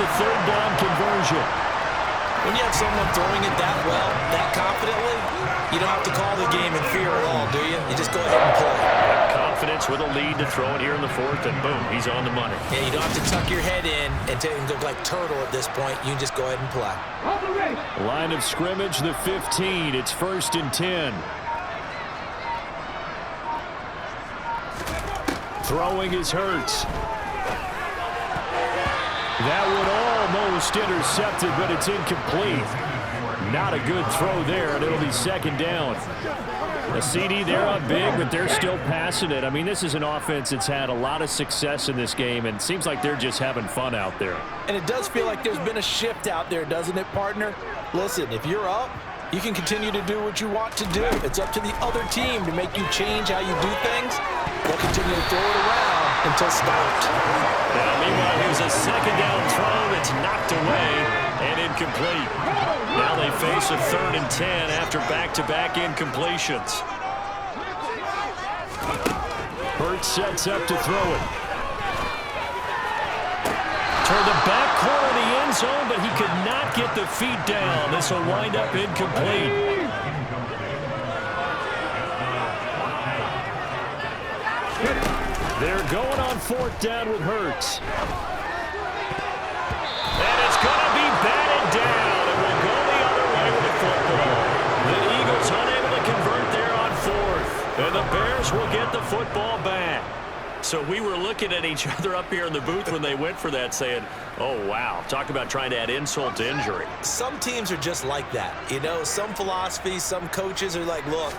the third down conversion. When you have someone throwing it that well, that confidently, you don't have to call the game in fear at all, do you? You just go ahead and play. Confidence with a lead to throw it here in the fourth, and boom, he's on the money. Yeah, you don't have to tuck your head in and look like turtle at this point. You can just go ahead and play. Line of scrimmage, the 15. It's 1st and 10. Throwing is Hurts. That one almost intercepted, but it's incomplete. Not a good throw there, and it'll be 2nd down. A CD there on big, but they're still passing it. I mean, this is an offense that's had a lot of success in this game, and it seems like they're just having fun out there. And it does feel like there's been a shift out there, doesn't it, partner? Listen, if you're up, you can continue to do what you want to do. It's up to the other team to make you change how you do things. They'll continue to throw it around until stopped. Meanwhile, here's a 2nd down throw that's knocked away and incomplete. Now they face a 3rd and 10 after back-to-back incompletions. Hurts sets up to throw it. Toward the back corner of the end zone, but he could not get the feet down. This will wind up incomplete. They're going on 4th down with Hurts. And it's going to be batted down, and we'll go the other way with the football. The Eagles unable to convert there on 4th, and the Bears will get the football back. So we were looking at each other up here in the booth when they went for that, saying, oh, wow, talk about trying to add insult to injury. Some teams are just like that. You know, some philosophies, some coaches are like, look,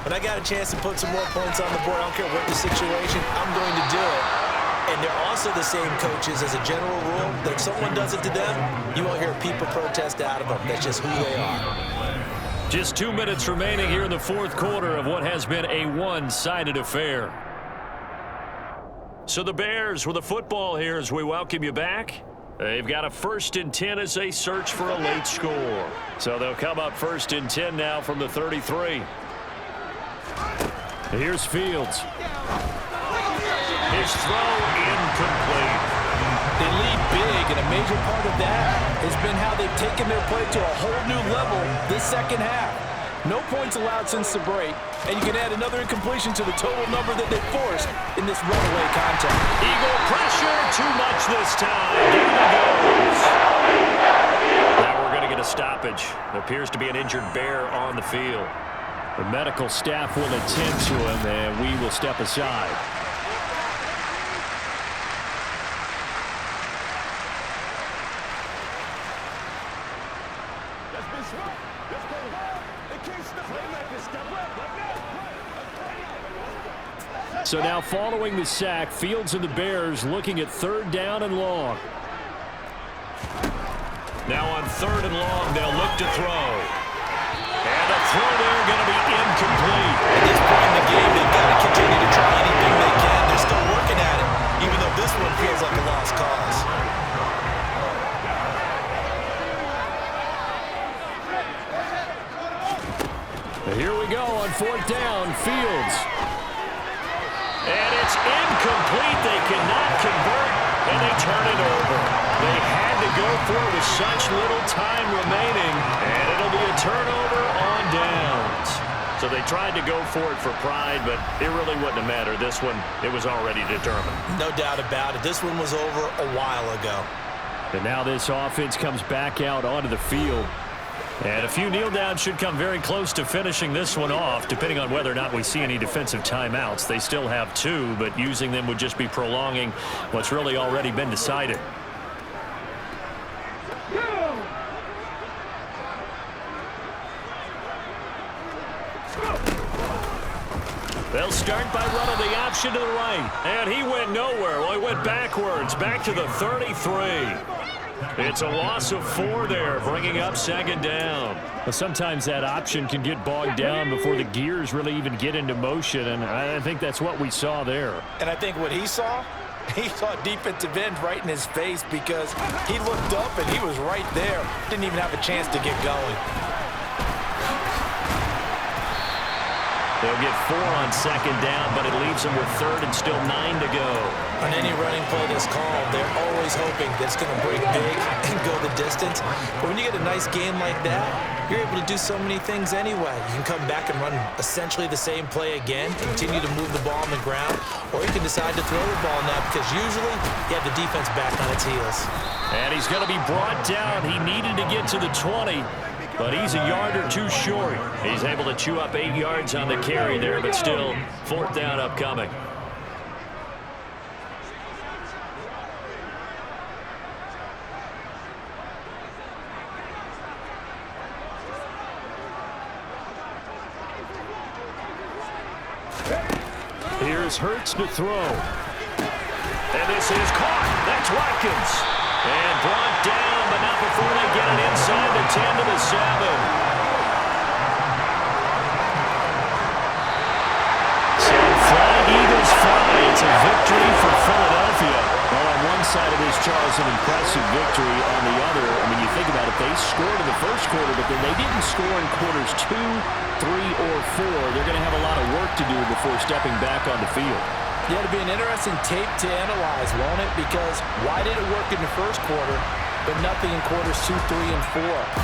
when I got a chance to put some more points on the board, I don't care what the situation, I'm going to do it. And they're also the same coaches as a general rule that if someone does it to them, you won't hear a peep of protest out of them. That's just who they are. Just 2 minutes remaining here in the 4th quarter of what has been a one-sided affair. So the Bears with the football here as we welcome you back. They've got a 1st and 10 as they search for a late score. So they'll come up 1st and 10 now from the 33. Here's Fields. His throw incomplete. They lead big, and a major part of that has been how they've taken their play to a whole new level this second half. No points allowed since the break, and you can add another incompletion to the total number that they forced in this runaway contact. Eagle pressure, too much this time. Down he goes. Now we're going to get a stoppage. Appears to be an injured Bear on the field. The medical staff will attend to him, and we will step aside. So now following the sack, Fields and the Bears looking at 3rd down and long. Now on 3rd and long, they'll look to throw. And a throw there going to be incomplete. At this point in the game, they've got to continue to try anything they can. They're still working at it, even though this one feels like a lost cause. Here we go on 4th down, Fields. And it's incomplete. They cannot convert, and they turn it over. They had to go for it with such little time remaining, and it'll be a turnover on downs. So they tried to go for it for pride, but it really wouldn't have mattered. This one, it was already determined. No doubt about it. This one was over a while ago. And now this offense comes back out onto the field. And a few kneel downs should come very close to finishing this one off, depending on whether or not we see any defensive timeouts. They still have 2, but using them would just be prolonging what's really already been decided. They'll start by running the option to the right. And he went nowhere. Well, he went backwards, back to the 33. It's a loss of 4 there, bringing up 2nd down. Well, sometimes that option can get bogged down before the gears really even get into motion, and I think that's what we saw there. And I think what he saw defensive end right in his face because he looked up and he was right there. Didn't even have a chance to get going. They'll get 4 on second down, but it leaves them with third and still 9 to go. On any running play that's called, they're always hoping that it's going to break big and go the distance. But when you get a nice game like that, you're able to do so many things anyway. You can come back and run essentially the same play again, continue to move the ball on the ground, or you can decide to throw the ball now because usually you have the defense back on its heels. And he's going to be brought down. He needed to get to the 20, but he's a yard or two short. He's able to chew up 8 yards on the carry there, but still 4th down upcoming. Here's Hurts to throw. And this is caught. That's Watkins. And brought down, but not before they get it inside the 10 to the 7. So flying Eagles fly. It's a victory for Philadelphia. Well, on one side of this, Charles, an impressive victory. On the other, I mean, you think about it, they scored in the first quarter, but then they didn't score in quarters 2, 3, or 4. They're going to have a lot of work to do before stepping back on the field. Yeah, it'll be an interesting tape to analyze, won't it? Because why did it work in the first quarter, but nothing in quarters 2, 3, and 4?